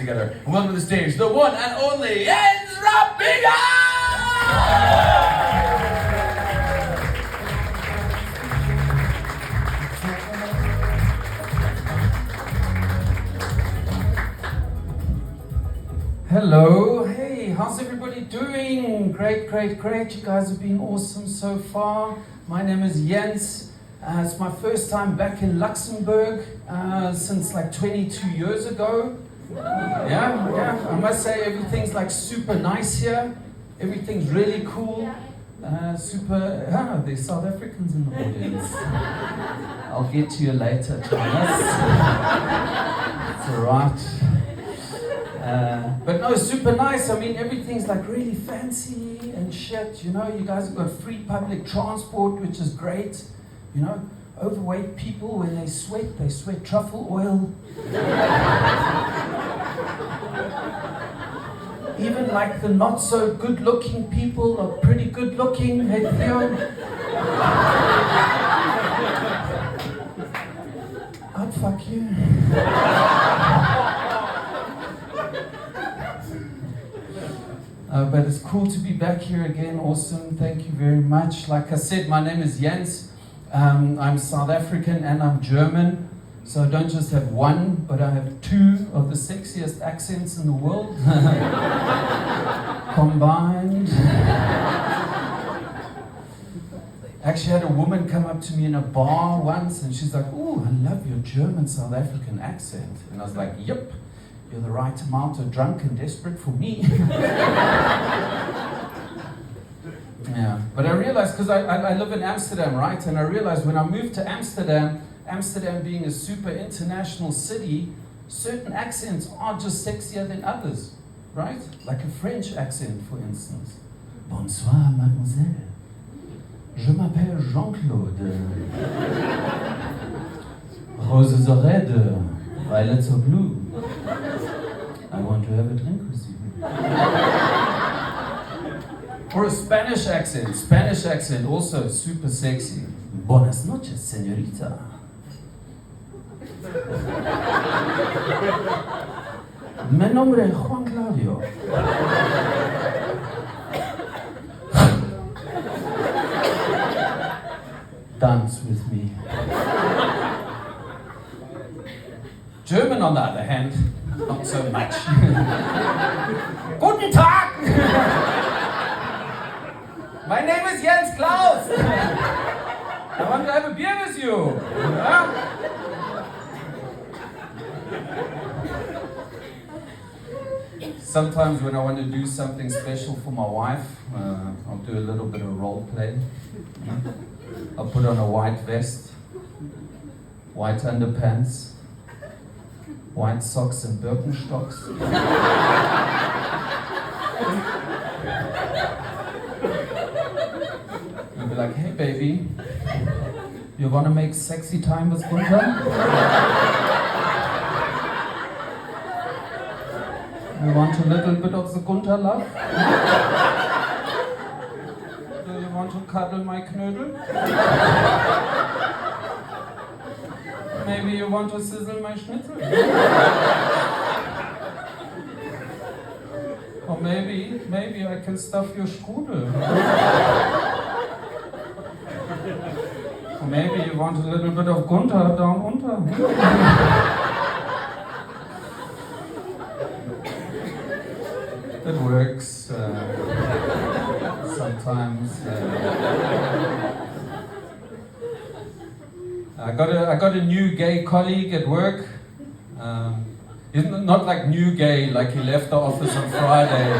together. And welcome to the stage, the one and only Jens Rappinger! Hello, hey, how's everybody doing? Great. You guys have been awesome so far. My name is Jens. It's my first time back in Luxembourg since like 22 years ago. Yeah. I must say everything's like super nice here. Everything's really cool. There's South Africans in the audience. I'll get to you later, Thomas. It's alright. But no, super nice. I mean, everything's like really fancy and shit. You know, you guys have got free public transport, which is great. You know, overweight people, when they sweat truffle oil. Even like the not so good looking people are pretty good looking. Hey, Theo. I'd fuck you. But it's cool to be back here again. Awesome. Thank you very much. Like I said, my name is Jens. I'm South African and I'm German. So I don't just have one, but I have two of the sexiest accents in the world combined. Actually, I had a woman come up to me in a bar once and she's like, "Oh, I love your German South African accent." And I was like, "Yep. You're the right amount of drunk and desperate for me." Yeah, but I realized, because I live in Amsterdam, right? And I realized when I moved to Amsterdam being a super international city, certain accents are just sexier than others, right? Like a French accent, for instance. "Bonsoir, mademoiselle. Je m'appelle Jean-Claude. Roses are red, violets are blue. I want to have a drink with you." Or a Spanish accent, also super sexy. "Buenas noches, señorita. Mi nombre es Juan Claudio. Dance with me." German, on the other hand, not so much. "Guten Tag! My name is Jens Klaus. I want to have a beer with you." Yeah? Sometimes when I want to do something special for my wife, I'll do a little bit of role play. I'll put on a white vest, white underpants, white socks and Birkenstocks. I'll be like, "Hey baby, you wanna make sexy time with Gunther? You want a little bit of the Gunther love? Do you want to cuddle my knödel? Maybe you want to sizzle my schnitzel? Or maybe I can stuff your strudel. Or maybe you want a little bit of Gunther down under." It works sometimes. I got a new gay colleague at work. He's not like new gay, like he left the office on Friday,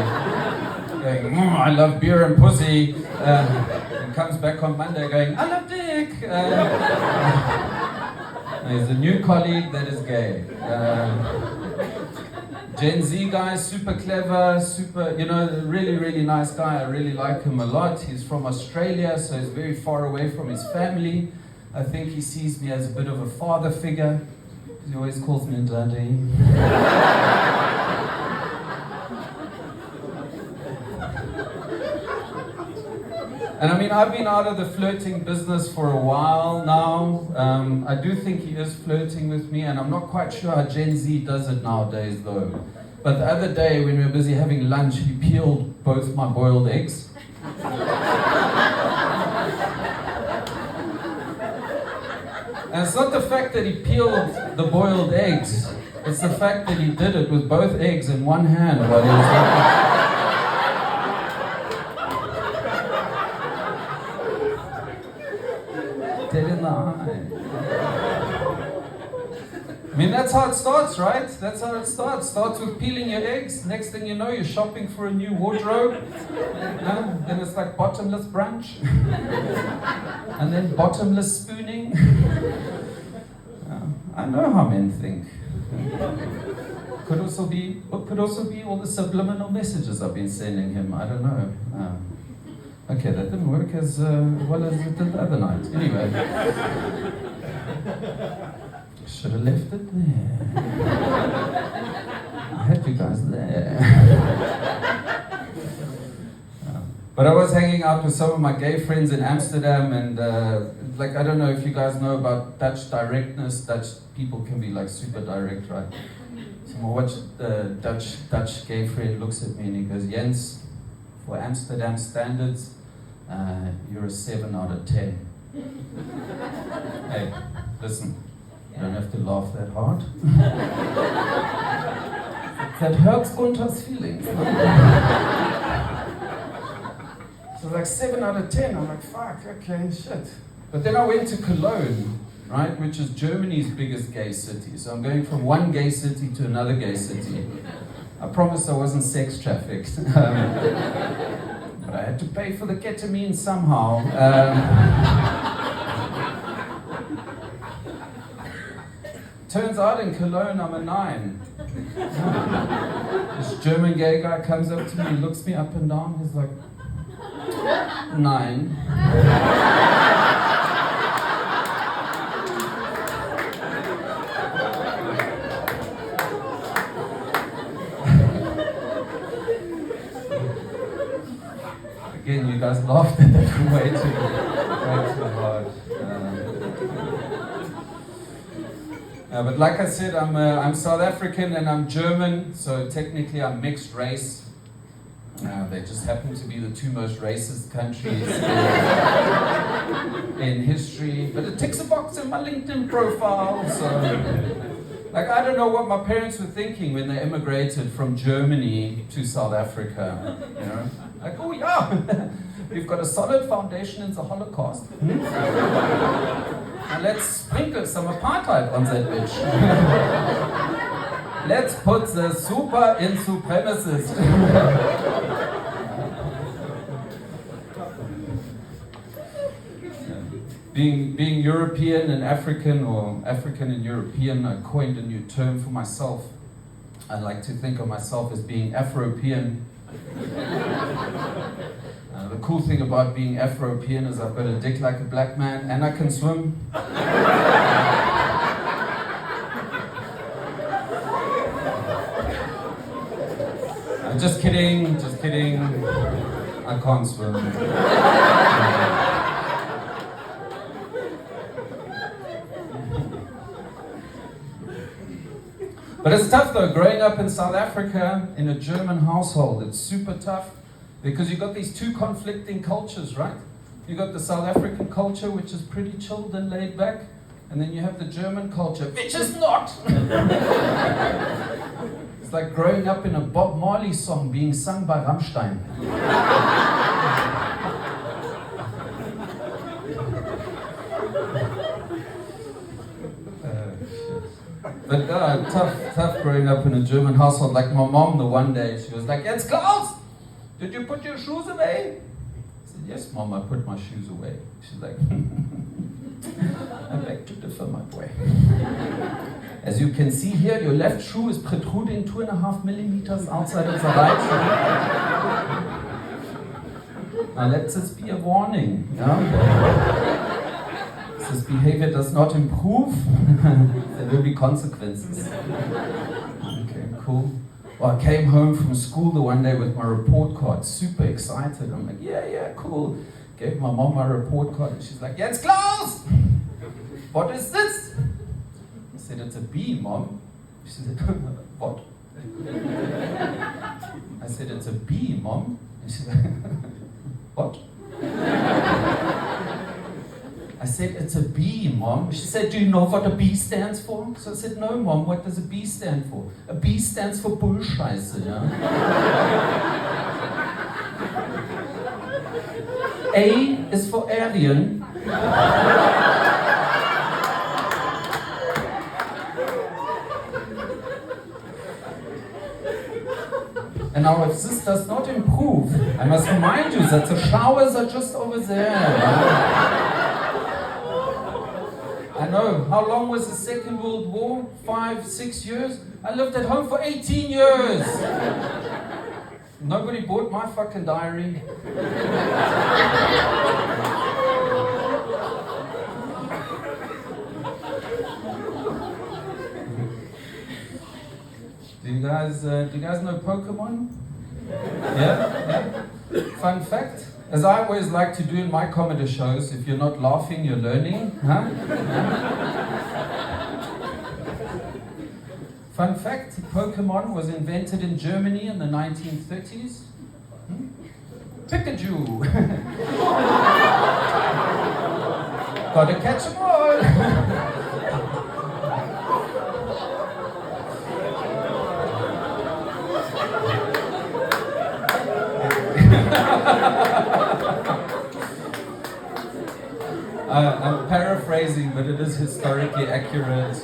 going, "I love beer and pussy," and comes back on Monday going, "I love dick." He's a new colleague that is gay. Gen Z guy, super clever, super, really nice guy. I really like him a lot. He's from Australia, so he's very far away from his family. I think he sees me as a bit of a father figure. He always calls me Daddy. And I mean, I've been out of the flirting business for a while now. I do think he is flirting with me, and I'm not quite sure how Gen Z does it nowadays though. But the other day when we were busy having lunch, he peeled both my boiled eggs. And it's not the fact that he peeled the boiled eggs, it's the fact that he did it with both eggs in one hand while he was dead in the eye. I mean, that's how it starts, right? That's how it starts. Starts with peeling your eggs. Next thing you know, you're shopping for a new wardrobe. Then it's like bottomless brunch. And then bottomless spooning. I know how men think. Could also be all the subliminal messages I've been sending him. I don't know. Okay, that didn't work as well as it did the other night. Anyway. Should have left it there. I had you guys there. But I was hanging out with some of my gay friends in Amsterdam, and like, I don't know if you guys know about Dutch directness. Dutch people can be like super direct, right? So I watched the Dutch gay friend looks at me and he goes, Jens, for Amsterdam standards, you're a 7 out of 10. Hey, listen. You don't have to laugh that hard. That hurts Gunther's feelings. So like 7 out of 10, I'm like, fuck, okay, shit. But then I went to Cologne, right, which is Germany's biggest gay city. So I'm going from one gay city to another gay city. I promised I wasn't sex trafficked. But I had to pay for the ketamine somehow. Turns out in Cologne I'm a 9. This German gay guy comes up to me, looks me up and down, he's like, 9. Again, you guys laughed at that way too hard. But like I said, I'm South African and I'm German, so technically I'm mixed race. They just happen to be the two most racist countries in history. But it ticks a box in my LinkedIn profile. So, like, I don't know what my parents were thinking when they immigrated from Germany to South Africa. You know, like, oh yeah, we've got a solid foundation in the Holocaust. Now let's sprinkle some apartheid on that bitch. Let's put the super in supremacist. Being European and African, or African and European, I coined a new term for myself. I like to think of myself as being Afropean. The cool thing about being Afropean is I've got a dick like a black man and I can swim. Just kidding. I can't swim. But it's tough though, growing up in South Africa in a German household, it's super tough. Because you've got these two conflicting cultures, right? You've got the South African culture, which is pretty chilled and laid back, and then you have the German culture, which is not! It's like growing up in a Bob Marley song being sung by Rammstein. But tough growing up in a German household. Like my mom, the one day, she was like, "Jetzt Klaus! Did you put your shoes away?" I said, "Yes, Mom, I put my shoes away." She's like, "I beg to differ, my boy. As you can see here, your left shoe is protruding 2.5 millimeters outside of the right shoe. Now let this be a warning. Yeah? If this behavior does not improve, there will be consequences." Okay, cool. Well, I came home from school the one day with my report card, super excited. I'm like, yeah, cool. Gave my mom my report card and she's like, "Jetzt Klaus! What is this?" I said, "It's a B, Mom." She said, "What?" said, it's a B, Mom. And she's like, what? I said, it's a B, Mom. She said, do you know what a B stands for? So I said, no, Mom, what does a B stand for? A B stands for Bullscheiße, yeah? A is for alien. And now if this does not improve, I must remind you that the showers are just over there. I know. How long was the Second World War? 5, 6 years? I lived at home for 18 years. Nobody bought my fucking diary. Do you guys know Pokemon? Yeah? Fun fact, as I always like to do in my comedy shows, if you're not laughing, you're learning, huh? Fun fact, Pokemon was invented in Germany in the 1930s. Pikachu! Gotta catch 'em all! I'm paraphrasing, but it is historically accurate.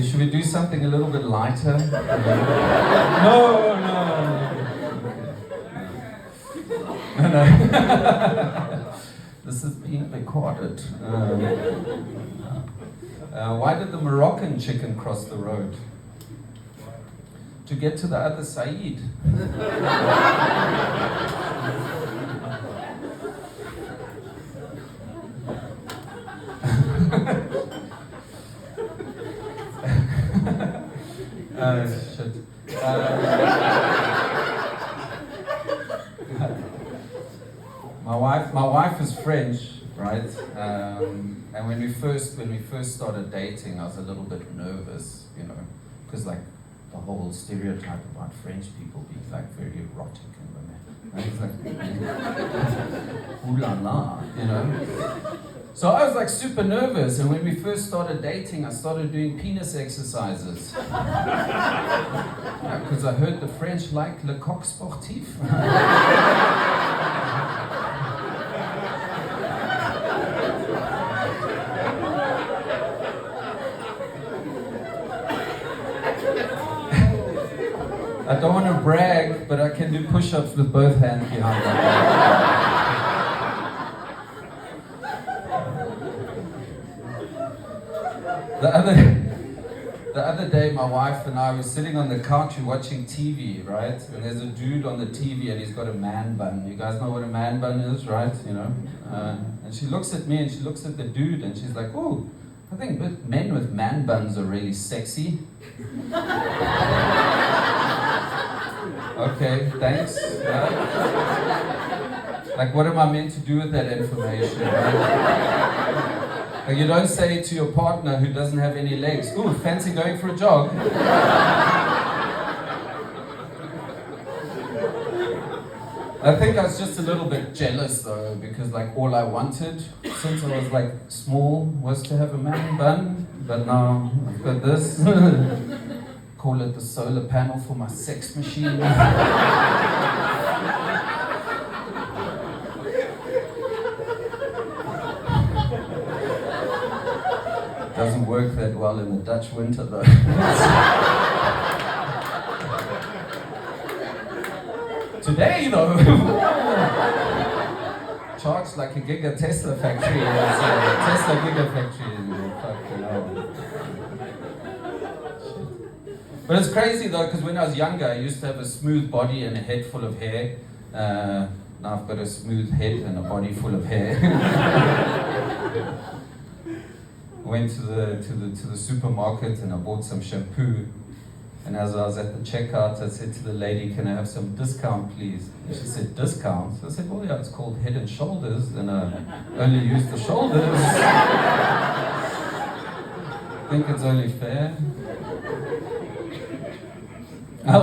Should we do something a little bit lighter? No. This is being recorded. Why did the Moroccan chicken cross the road? To get to the other side. Shit. My wife is French, right? And when we first started dating, I was a little bit nervous, you know, because like the whole stereotype about French people being like very erotic and romantic. Like, ooh la la, you know. So I was like super nervous, and when we first started dating, I started doing penis exercises. Because I heard the French like le coq sportif. I don't want to brag, but I can do push-ups with both hands behind my back. The other day, my wife and I were sitting on the couch watching TV, right? And there's a dude on the TV and he's got a man bun. You guys know what a man bun is, right? You know? And she looks at me and she looks at the dude and she's like, "Oh, I think men with man buns are really sexy." Okay, thanks. Like, what am I meant to do with that information? Right? Like, you don't say it to your partner who doesn't have any legs, "Ooh, fancy going for a jog?" I think I was just a little bit jealous though, because like all I wanted since I was like small was to have a man bun, but now I've got this. Call it the solar panel for my sex machine. Doesn't work that well in the Dutch winter though. Today though, charged like a giga Tesla factory. Tesla gigafactory. Fucking hell. But it's crazy though, because when I was younger, I used to have a smooth body and a head full of hair. Now I've got a smooth head and a body full of hair. Went to the supermarket and I bought some shampoo. And as I was at the checkout, I said to the lady, "Can I have some discount, please?" And she said, "Discount?" So I said, "Well, yeah, it's called Head and Shoulders, and I only use the shoulders." think it's only fair. I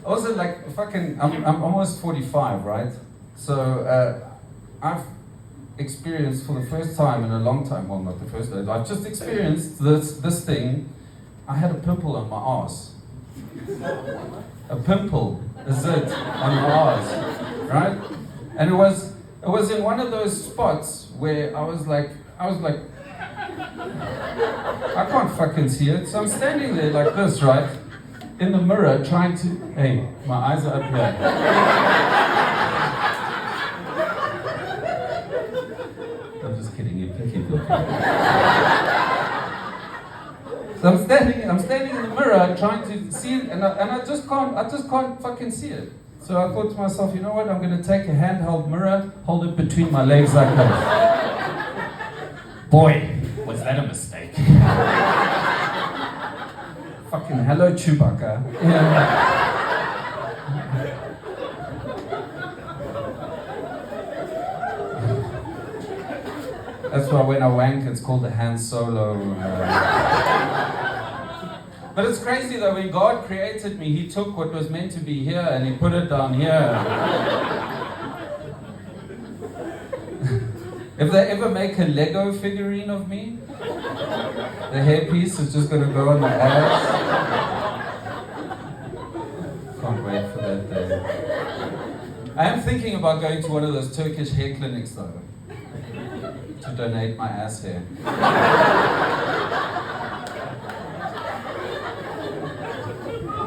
also like fucking. I'm almost 45, right? So I've experienced for the first time in a long time. Well, not the first time. I've just experienced this thing. I had a pimple on my arse. A pimple, a zit on my arse, right? And it was in one of those spots where I was like, I can't fucking see it. So I'm standing there like this, right? In the mirror trying to, hey, my eyes are up here. I'm just kidding, you can keep looking. So I'm standing in the mirror trying to see it, and I just can't fucking see it. So I thought to myself, you know what, I'm gonna take a handheld mirror, hold it between my legs like this. Boy, was that a mistake. Fucking hello, Chewbacca. Yeah. That's why when I wank, it's called the Han Solo. But it's crazy though, when God created me, He took what was meant to be here and He put it down here. If they ever make a Lego figurine of me, the hairpiece is just going to go on my ass. Can't wait for that day. I am thinking about going to one of those Turkish hair clinics though, to donate my ass hair.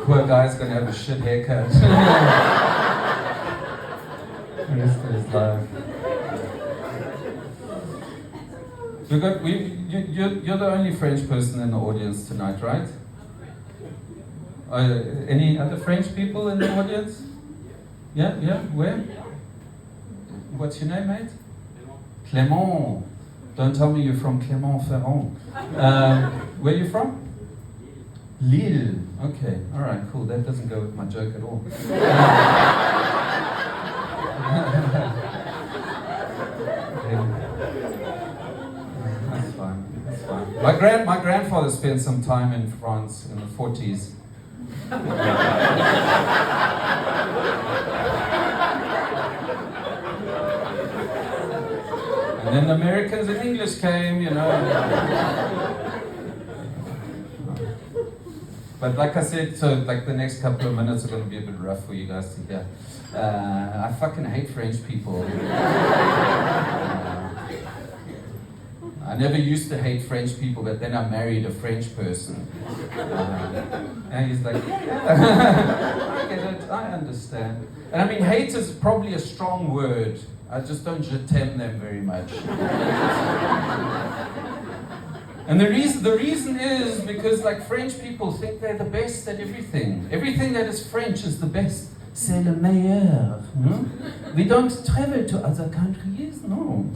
Poor guy's going to have a shit haircut. The rest of his life. You're the only French person in the audience tonight, right? Any other French people in the audience? Yeah, where? What's your name, mate? Clément. Don't tell me you're from Clermont-Ferrand. Where are you from? Lille. Okay, alright, cool. That doesn't go with my joke at all. That's fine. My grandfather spent some time in France in the 40s. And then the Americans and English came, you know. But like I said, so like the next couple of minutes are going to be a bit rough for you guys to hear. I fucking hate French people. I never used to hate French people, but then I married a French person. And he's like, yeah, I get it, I understand. And I mean, hate is probably a strong word. I just don't je t'aime them very much. And the reason is because like French people think they're the best at everything. Everything that is French is the best. C'est le meilleur. No? We don't travel to other countries, no.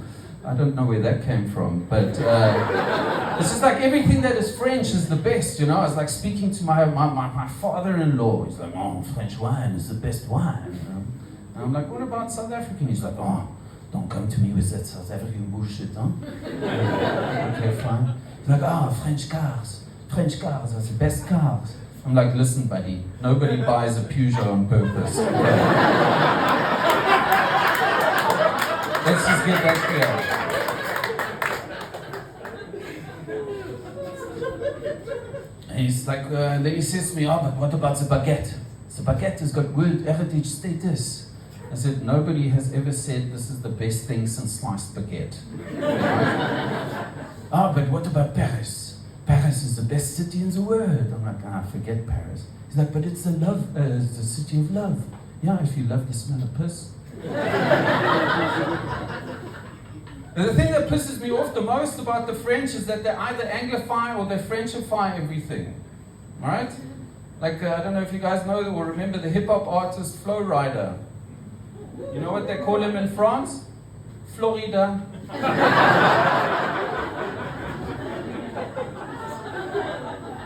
I don't know where that came from, but it's just like everything that is French is the best, you know. It's like speaking to my father-in-law. He's like, oh, French wine is the best wine. You know? And I'm like, what about South African? He's like, oh, don't come to me with that South African bullshit, huh? Okay, fine. He's like, oh, French cars, that's the best cars. I'm like, listen, buddy, nobody buys a Peugeot on purpose. Okay? Let's just get that clear. And he's like, then he says to me, oh, but what about the baguette? The baguette has got World Heritage status. I said, nobody has ever said this is the best thing since sliced baguette. Oh, but what about Paris? Paris is the best city in the world. I'm like, forget Paris. He's like, but it's the city of love. Yeah, if you love the smell of piss. And the thing that pisses me off the most about the French is that they either Anglify or they Frenchify everything. Alright? Like, I don't know if you guys know or remember the hip-hop artist Flo Rida. You know what they call him in France? Florida.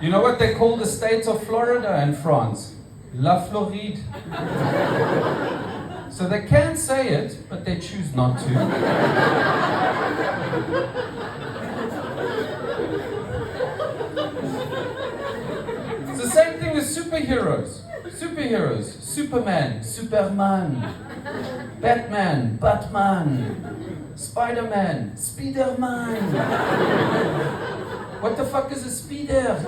You know what they call the state of Florida in France? La Floride. So they can say it, but they choose not to. It's the same thing with superheroes. Superheroes. Superman, Superman, Batman, Batman, Spider-Man, Spider-Man. What the fuck is a speeder?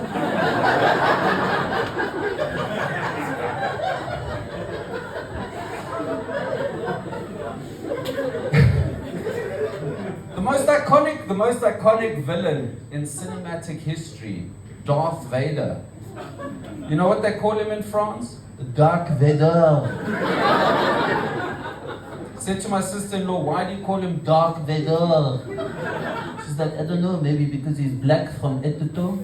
The most iconic villain in cinematic history, Darth Vader. You know what they call him in France? Dark Vader. Said to my sister-in-law, why do you call him Dark Vader? She's like, I don't know, maybe because he's black from head to toe.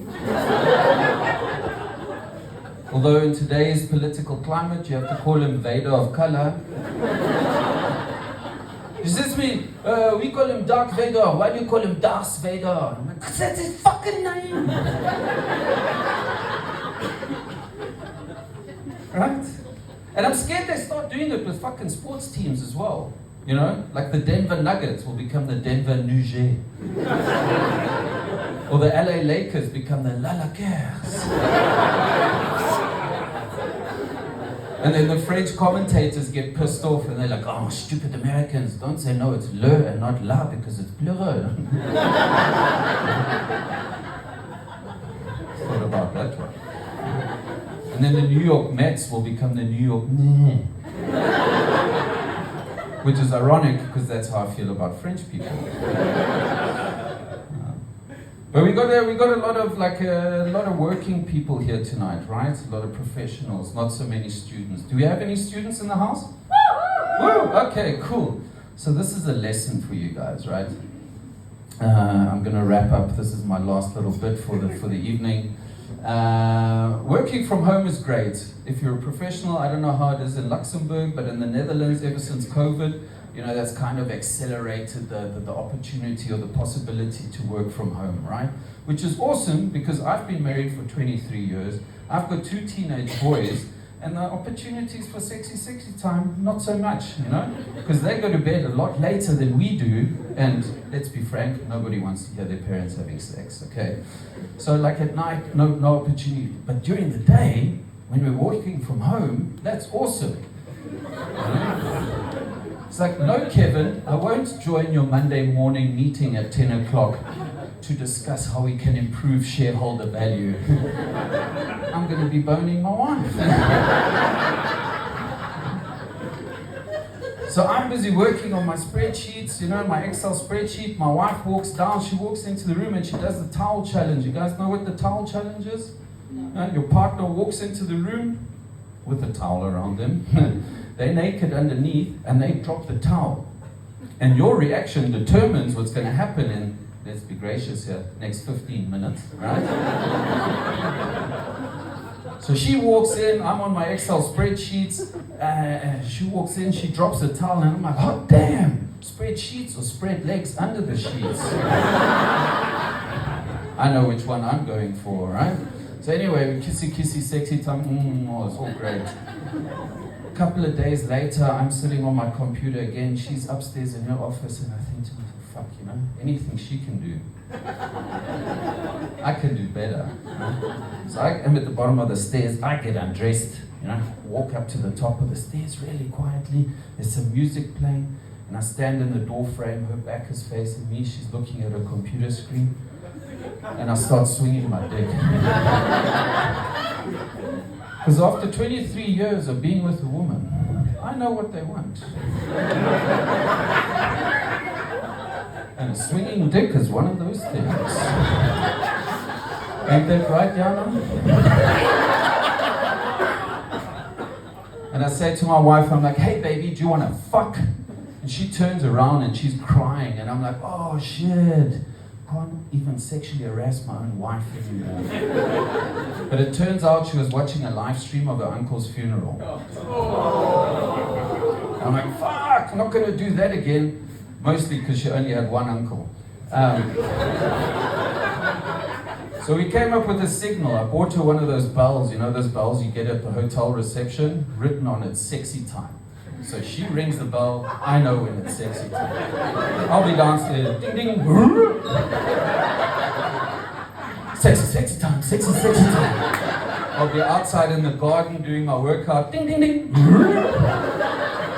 Although in today's political climate, you have to call him Vader of color. She says to me, we call him Dark Vader. Why do you call him Darth Vader? I'm like, because that's his fucking name. Right? And I'm scared they start doing it with fucking sports teams as well. You know, like the Denver Nuggets will become the Denver Nuggets. Or the LA Lakers become the Lakers. And then the French commentators get pissed off and they're like, oh, stupid Americans, don't say no, it's le and not la because it's plural. Thought about that one. And then the New York Mets will become the New York Mets. Which is ironic because that's how I feel about French people. But we got a lot of working people here tonight, right? A lot of professionals, not so many students. Do we have any students in the house? Woo! Okay, cool. So this is a lesson for you guys, right? I'm gonna wrap up. This is my last little bit for the evening. Working from home is great. If you're a professional, I don't know how it is in Luxembourg, but in the Netherlands, ever since COVID, you know, that's kind of accelerated the opportunity or the possibility to work from home, right? Which is awesome because I've been married for 23 years. I've got 2 teenage boys, and the opportunities for sexy time, not so much, you know? Because they go to bed a lot later than we do, and let's be frank, nobody wants to hear their parents having sex, okay? So like at night, no opportunity. But during the day, when we're working from home, that's awesome. You know? It's like, no, Kevin, I won't join your Monday morning meeting at 10 o'clock to discuss how we can improve shareholder value. I'm going to be boning my wife. So I'm busy working on my spreadsheets, you know, my Excel spreadsheet. My wife walks down, she walks into the room and she does the towel challenge. You guys know what the towel challenge is? No. Your partner walks into the room with a towel around them. They're naked underneath and they drop the towel. And your reaction determines what's going to happen in, let's be gracious here, next 15 minutes, right? So she walks in, I'm on my Excel spreadsheets, she walks in, she drops the towel and I'm like, oh damn, spread sheets or spread legs under the sheets. I know which one I'm going for, right? So anyway, kissy, sexy time, it's all great. A couple of days later, I'm sitting on my computer again. She's upstairs in her office, and I think to myself, fuck, you know, anything she can do, I can do better. So I am at the bottom of the stairs. I get undressed, you know, walk up to the top of the stairs really quietly. There's some music playing, and I stand in the door frame. Her back is facing me. She's looking at her computer screen, and I start swinging my dick. Because after 23 years of being with a woman, I know what they want. And a swinging dick is one of those things. Ain't that right, Jana? And I say to my wife, I'm like, hey baby, do you want to fuck? And she turns around and she's crying, and I'm like, oh shit. Can't even sexually harass my own wife anymore. But it turns out she was watching a live stream of her uncle's funeral. I'm like, fuck, I'm not going to do that again. Mostly because she only had one uncle. So we came up with a signal. I bought her one of those bells, you know those bells you get at the hotel reception, written on it, sexy time. So she rings the bell, I know when it's sexy time. I'll be downstairs, ding ding, sexy time. sexy, sexy time. I'll be outside in the garden doing my workout. Ding, ding, ding.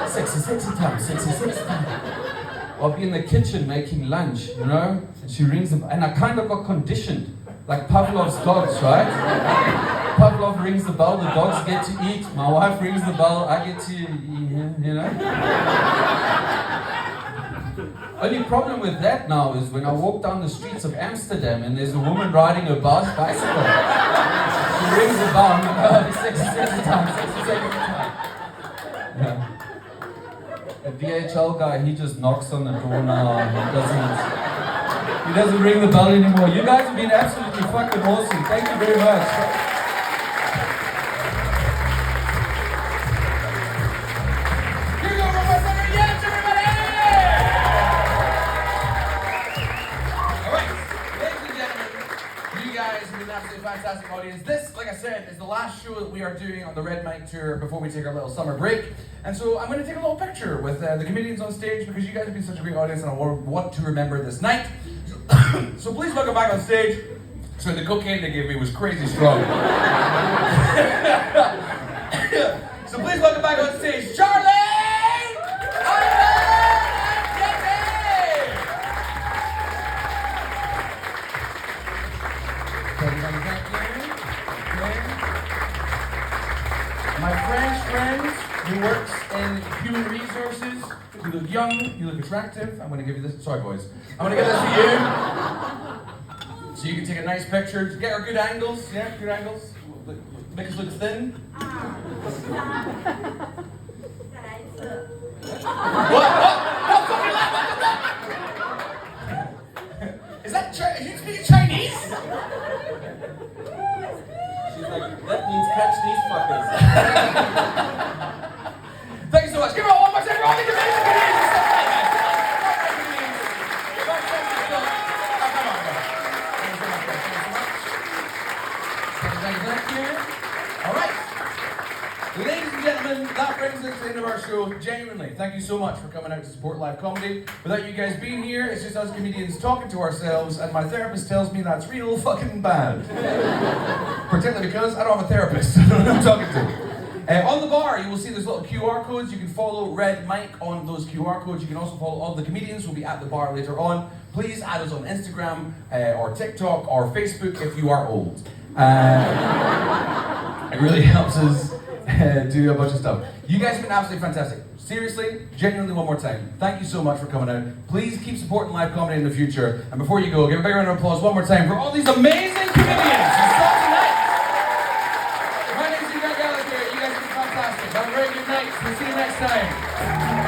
Sexy, sexy time, sexy, sexy time. I'll be in the kitchen making lunch, you know? And she rings the, and I kind of got conditioned, like Pavlov's dogs, right? Pavlov rings the bell, the dogs get to eat. My wife rings the bell, I get to, you know? Only problem with that now is when I walk down the streets of Amsterdam and there's a woman riding a bicycle. She rings the bell, I'm like, oh, sexy, sexy time, sexy, sexy time. Yeah. A DHL guy, he just knocks on the door now and he doesn't ring the bell anymore. You guys have been absolutely fucking awesome. Thank you very much. Here we go, Robot Center. Yes, everybody! Alright, ladies and gentlemen, you guys have been an absolutely fantastic audience. This, like I said, is the last show that we are doing on the Red Mic Tour before we take our little summer break. And so I'm going to take a little picture with the comedians on stage because you guys have been such a great audience and I want to remember this night. So please welcome back on stage. So the cocaine they gave me was crazy strong. So please welcome back on stage, Charlie! My French friends who works in human resources. You look young, you look attractive. I'm gonna give you this. Sorry, boys. I'm gonna give this to you. So you can take a nice picture. Get our good angles. Yeah, good angles. Make us look thin. What? Is that you speaking Chinese? She's like, that means catch these fuckers. Thank you so much. Give her one more time for all the comedians. Thank you. All right. Ladies and gentlemen, that brings us to the end of our show. Genuinely, thank you so much for coming out to support live comedy. Without you guys being here, it's just us comedians talking to ourselves, and my therapist tells me that's real fucking bad. Particularly because I don't have a therapist. I don't know who I'm talking to. On the bar, you will see there's little QR codes. You can follow Red Mike on those QR codes. You can also follow all the comedians who will be at the bar later on. Please add us on Instagram or TikTok or Facebook if you are old. It really helps us do a bunch of stuff. You guys have been absolutely fantastic. Seriously, genuinely one more time. Thank you so much for coming out. Please keep supporting live comedy in the future. And before you go, give a big round of applause one more time for all these amazing comedians who saw tonight. My name's Gallagher. You guys have been fantastic. Have a very good night. We'll see you next time.